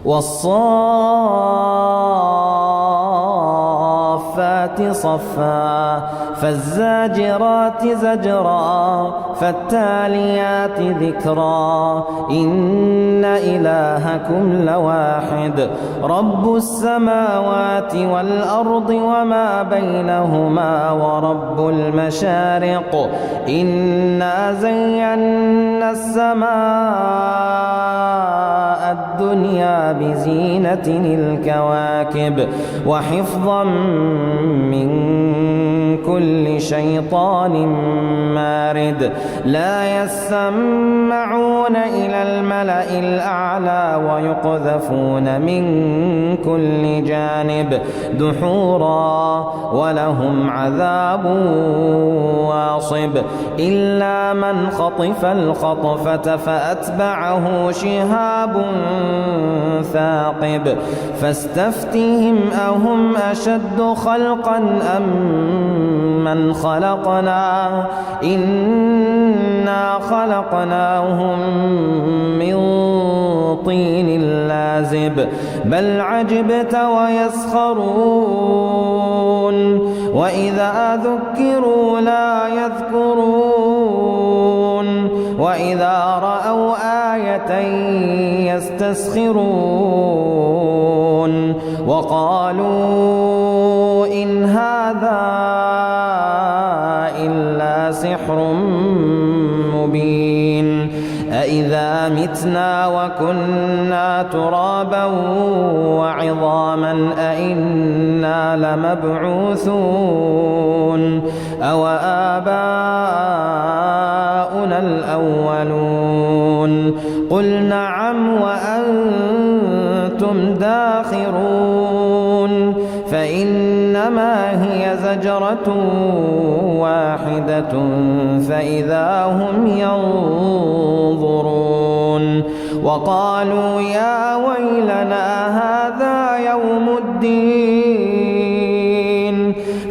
والصافات صفا فالزاجرات زجرا فالتاليات ذكرا إن إلهكم لواحد رب السماوات والأرض وما بينهما ورب المشارق إنا زينا السماء الدنيا بزينة الكواكب وحفظا من كل شيطان مارد لا يسمعون إلى الملأ الأعلى ويقذفون من كل جانب دحورا ولهم عذاب واصب إلا من خطف الخطفة فأتبعه شهاب ثاقب فاستفتهم أهم أشد خلقا أم من خلقنا إنا خلقناهم من طين لازب بل عجبت ويسخرون وإذا ذكروا لا يذكرون وإذا رأوا آية يستسخرون وقالوا إن هذا إلا سحر مبين أإذا متنا وكنا ترابا وعظاما أإنا لمبعوثون أو آباؤنا الأولون قل نعم وأنتم داخرون فإنما هي زجرة واحدة فإذا هم ينظرون وقالوا يا ويلنا هذا يوم الدين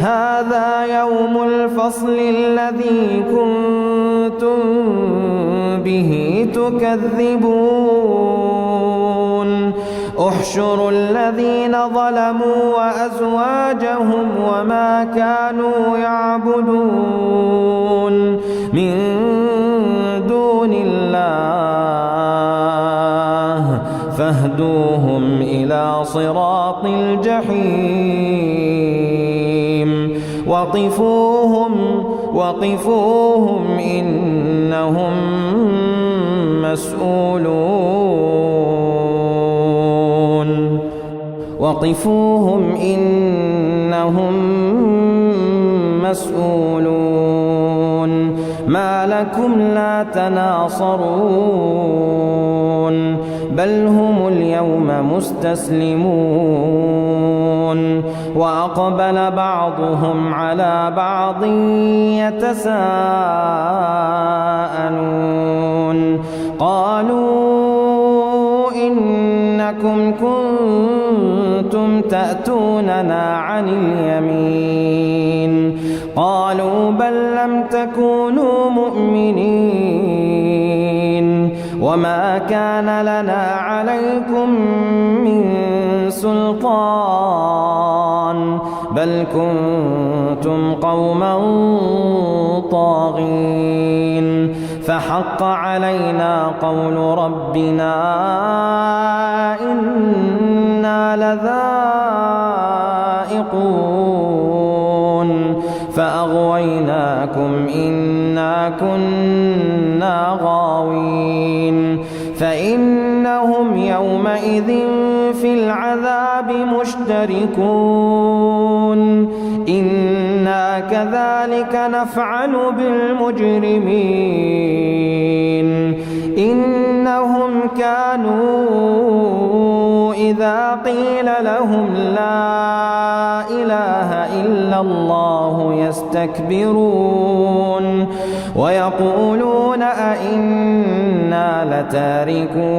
هذا يوم الفصل الذي كنتم به تكذبون احشروا الذين ظلموا وأزواجهم وما كانوا يعبدون من دون الله فاهدوهم إلى صراط الجحيم وقفوهم إنهم مسؤولون وقفوهم إنهم مسؤولون ما لكم لا تناصرون بل هم اليوم مستسلمون وأقبل بعضهم على بعض يتساءلون قالوا إنكم كنتم تأتوننا عن اليمين قالوا بل لم تكونوا مؤمنين وما كان لنا عليكم من سلطان بل كنتم قوما طاغين فحق علينا قول ربنا إنا لذائقون فأغويناكم إنا كنا غاوين فإنهم يومئذ في العذاب مشتركون إنا كذلك نفعل بالمجرمين إنهم كانوا إذا قيل لهم لا إله إلا الله يستكبرون ويقولون أئنا لتاركو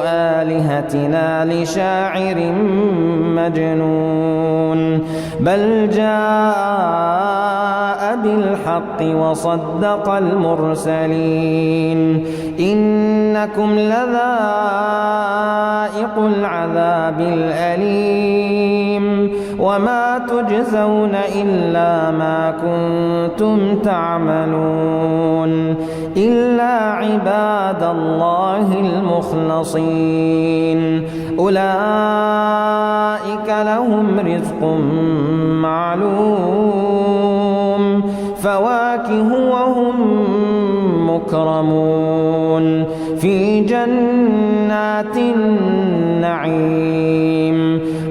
آلهتنا لشاعر مجنون بل جاء بالحق وصدق المرسلين إنكم لذائق العذاب الأليم وما تجزون إلا ما كنتم تعملون إلا عباد الله المخلصين أولئك لهم رزق معلوم فواكه وهم مكرمون في جنات النعيم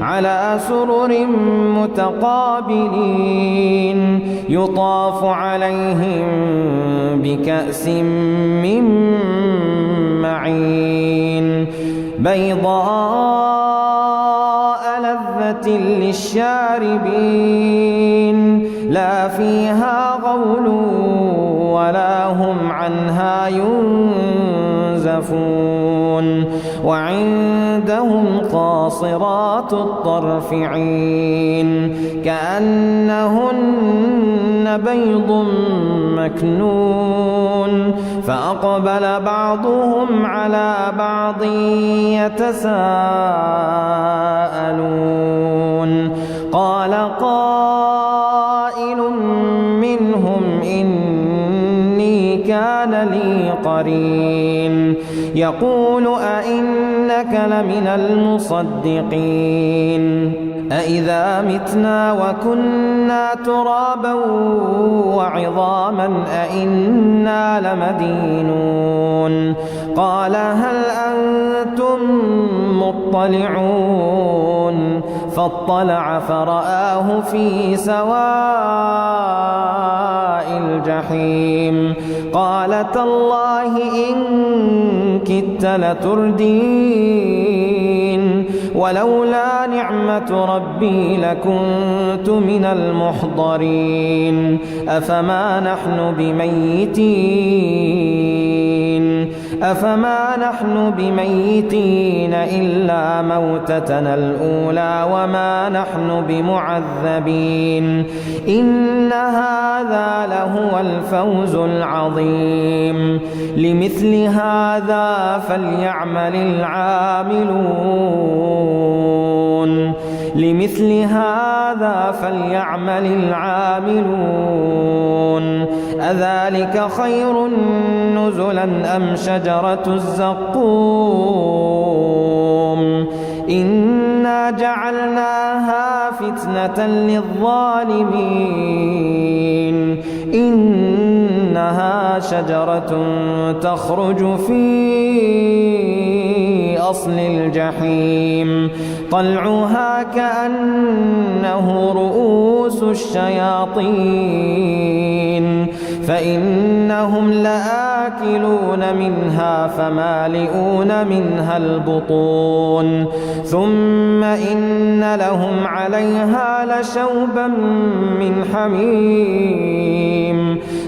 على سرر متقابلين يطاف عليهم بكأس من معين بيضاء لذة للشاربين لا فيها غول ولا هم عنها ينزفون وعندهم قاصرات الطرف عين كأنهن بيض مكنون فأقبل بعضهم على بعض يتساءلون قال قائل منهم إني كان لي قرين يقول أئنك لمن المصدقين أإذا متنا وكنا ترابا وعظاما أئنا لمدينون قال هل أنتم مطلعون فاطلع فرآه في سواء الجحيم قال تالله إن كدت لتردين ولولا نعمة ربي لكنت من المحضرين أفما نحن بميتين إلا موتتنا الأولى وما نحن بمعذبين إن هذا لهو الفوز العظيم لمثل هذا فليعمل العاملون أذلك خير نزلا أم شجرة الزقوم إنا جعلناها فتنة للظالمين إنها شجرة تخرج في أصل الجحيم طلعها كأنه رؤوس الشياطين فإنهم لآكلون منها فمالئون منها البطون ثم إن لهم عليها لشوبا من حميم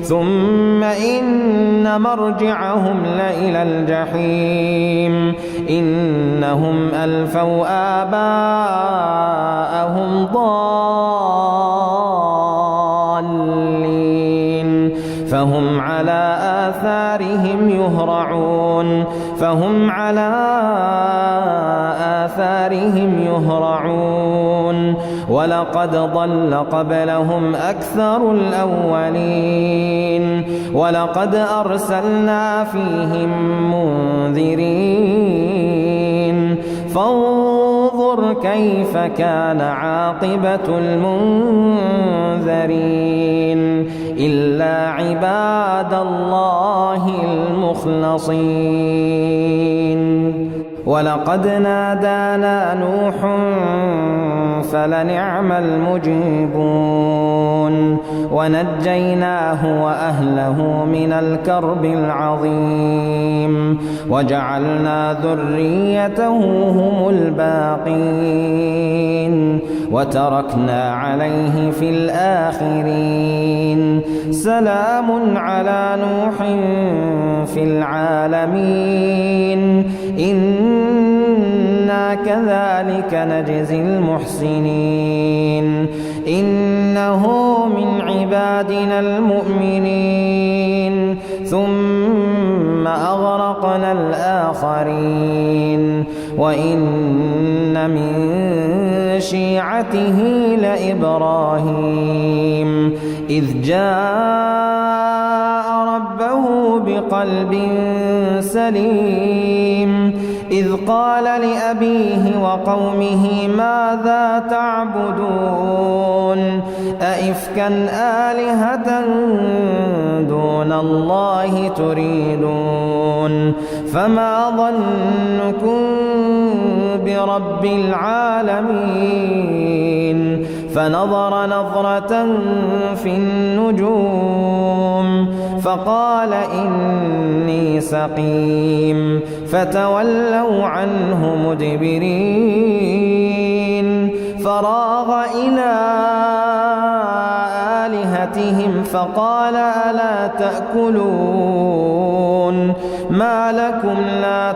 ثم إن مرجعهم لإلى الجحيم إنهم ألفوا آباءهم ضالين فهم على آثارهم يهرعون ولقد ضل قبلهم أكثر الأولين ولقد أرسلنا فيهم منذرين فانظر كيف كان عاقبة المنذرين إلا عباد الله المخلصين ولقد نادانا نوح فلنعم المجيبون ونجيناه وأهله من الكرب العظيم وجعلنا ذريته هم الباقين وتركنا عليه في الآخرين سلام على نوح في العالمين إنا كذلك نجزي المحسنين إنه من عبادنا المؤمنين ثم أغرقنا الآخرين وإن من شيعته لإبراهيم إذ جاء ربه بقلب سليم إذ قال لأبيه وقومه ماذا تعبدون أئفكا آلهة دون الله تريدون فما ظنكم برب العالمين فنظر نظرة في النجوم فقال إني سقيم فتولوا عنه مدبرين فراغ إلى آلهتهم فقال ألا تأكلون ما لكم لا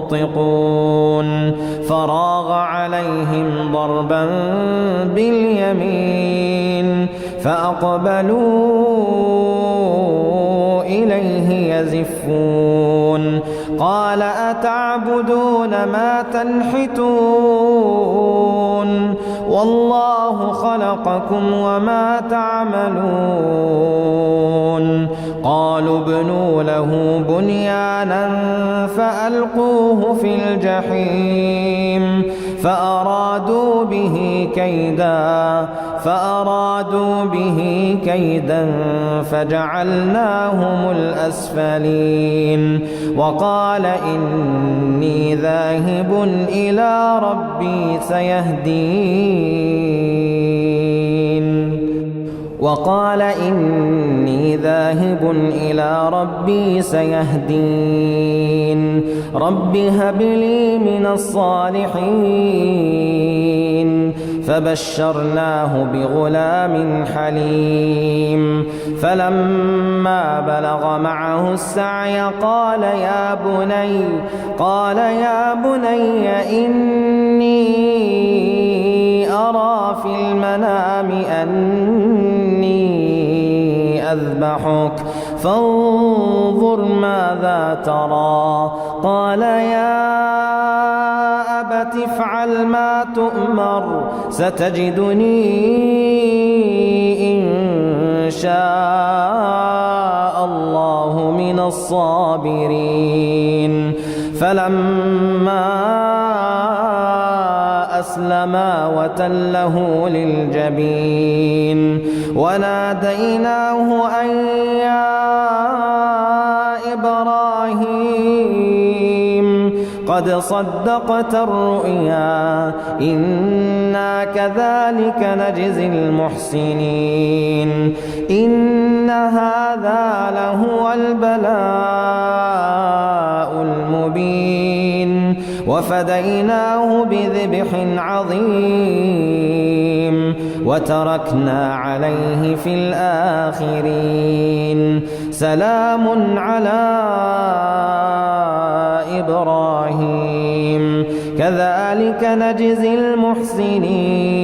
تنطقون فراغ عليهم ضربا باليمين فأقبلوا إليه يزفون قال أتعبدون ما تنحتون والله خلقكم وما تعملون قالوا ابنوا له بنيانا فألقوه في الجحيم فأرادوا به كيدا فجعلناهم الأسفلين وقال إني ذاهب إلى ربي سيهدين رب هب لي من الصالحين فبشرناه بغلام حليم فلما بلغ معه السعي قال يا بني إني أرى في المنام أني أذبحك فانظر ماذا ترى قال يا أبت افعل ما تؤمر ستجدني إن شاء الله من الصابرين فلما أسلما وتله للجبين وناديناه أن يا إبراهيم قد صدقت الرؤيا إنا كذلك نجزي المحسنين إن هذا لهو البلاء المبين وفديناه بذبح عظيم وتركنا عليه في الآخرين سلام على إبراهيم كذلك نجزي المحسنين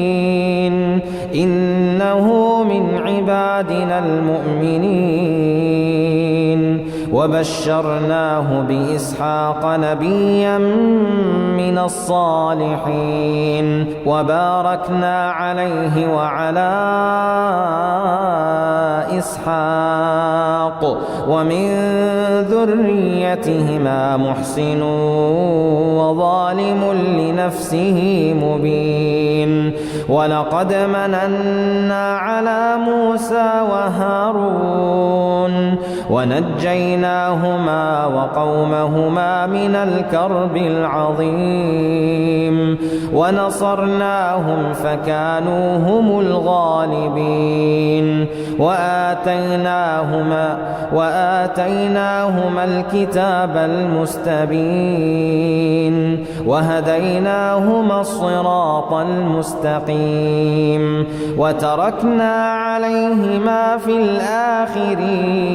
إنه من عبادنا المؤمنين وبشرناه بإسحاق نبيا من الصالحين وباركنا عليه وعلى إسحاق ومن ذريتهما محسن وظالم لنفسه مبين ولقد مننا على موسى وهارون ونجيناهما وقومهما من الكرب العظيم ونصرناهم فكانوا هم الغالبين وآتيناهما الكتاب المستبين وهديناهما الصراط المستقيم وتركنا عليهما في الآخرين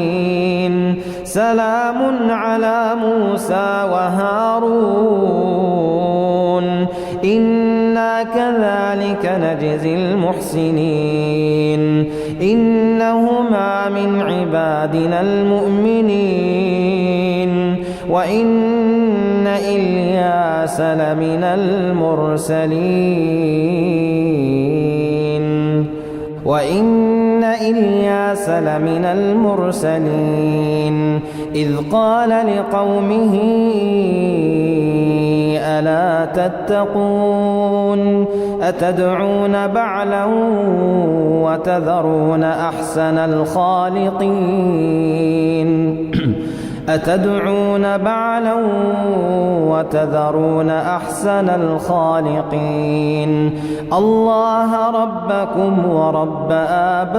سلام على موسى وهارون إنا كذلك نجزي المحسنين إنهما من عبادنا المؤمنين وإن إلياس لمن المرسلين إذ قال لقومه ألا تتقون أتدعون بعلا وتذرون أحسن الخالقين الله ربكم ورب آبائكم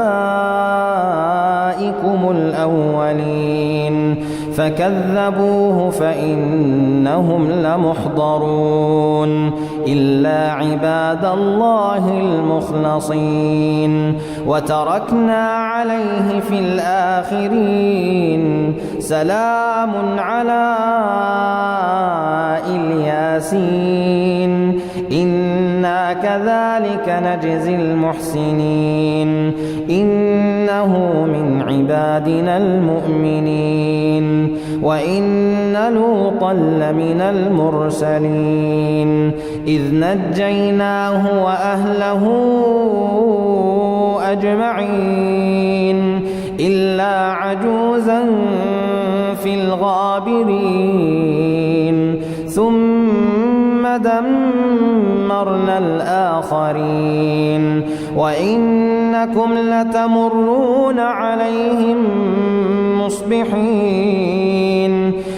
الأولين فكذبوه فإنهم لمحضرون إلا عباد الله المخلصين وتركنا عليه في الآخرين سلام على الياسين إنا كذلك نجزي المحسنين إنه من عبادنا المؤمنين وإن لوطا لمن المرسلين إذ نجيناه وأهله أجمعين إلا عجوزا في الغابرين ثم دمرنا الآخرين وإنكم لتمرون عليهم مصبحين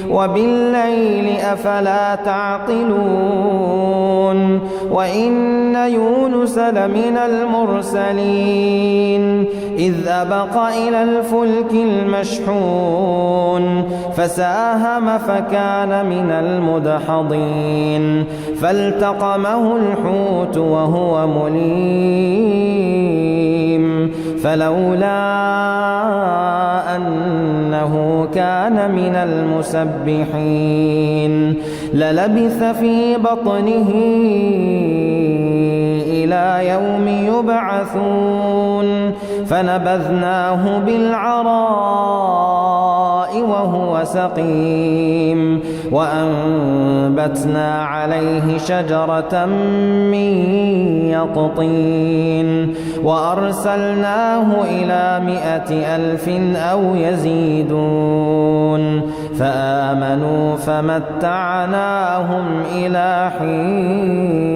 وبالليل أفلا تعقلون وإن يونس لمن المرسلين إذ أبق إلى الفلك المشحون فساهم فكان من المدحضين فالتقمه الحوت وهو مليم فلولا أنه كان من المسبحين للبث في بطنه إلى يوم يبعثون فنبذناه بالعراء وهو سقيم وأنبتنا عليه شجرة من يقطين وأرسلناه إلى 100,000 أو يزيدون فآمنوا فمتعناهم إلى حين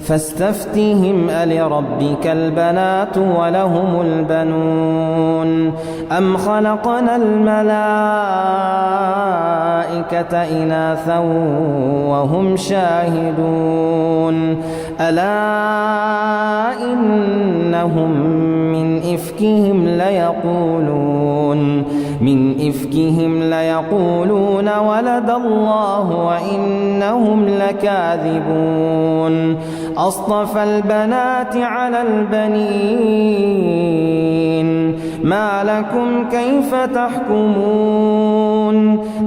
فاستفتهم ألربك البنات ولهم البنون أم خلقنا الملائكة إناثا وهم شاهدون ألا إنهم من إفكهم ليقولون ولد الله وإنهم لكاذبون أصطفى البنات على البنين ما لكم كيف تحكمون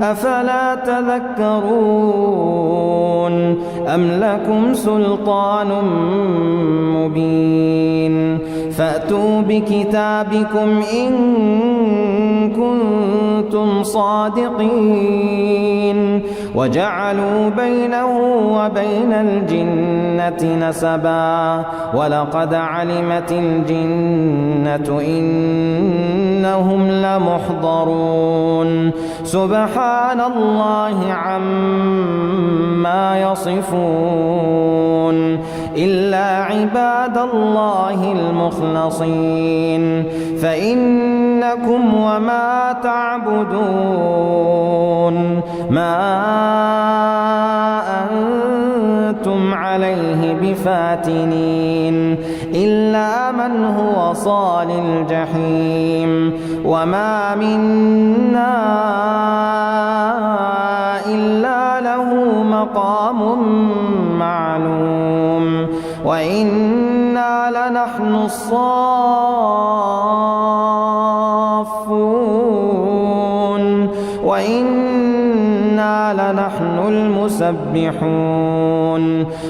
أفلا تذكرون أم لكم سلطان مبين فأتوا بكتابكم إن كنتم صادقين وجعلوا بينه وبين الجنة نسبا ولقد علمت الجنة إنهم لمحضرون سبحان الله عما يصفون إلا عباد الله المخلصين فإنكم وما تعبدون ما أنتم عليه بفاتنين إلا من هو صال الجحيم وما منا إلا له مقام معلوم وإنا لنحن الصافون وإنا إنا لنحن المسبحون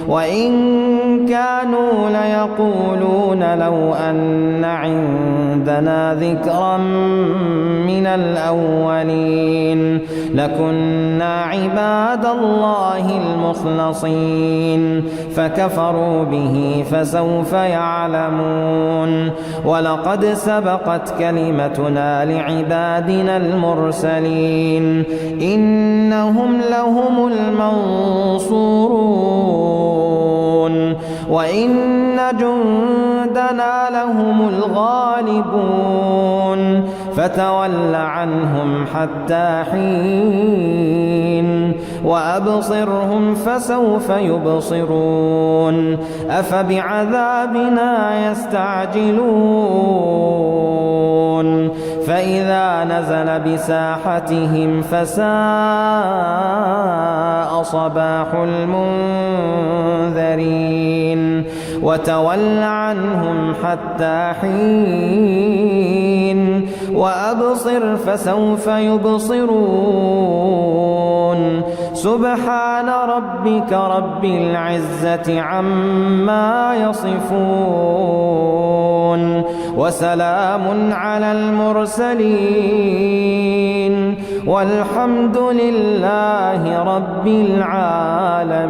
وإن كانوا ليقولون لو أن عندنا ذكرا من الأولين لكنا عباد الله المخلصين فكفروا به فسوف يعلمون ولقد سبقت كلمتنا لعبادنا المرسلين إنهم لهم المنصورون وإن جندنا لهم الغالبون فتول عنهم حتى حين وأبصرهم فسوف يبصرون أفبعذابنا يستعجلون فإذا نزل بساحتهم فساء صباح المنذرين وتول عنهم حتى حين وأبصر فسوف يبصرون سبحان ربك رب العزة عما يصفون وسلام على المرسلين والحمد لله رب العالمين.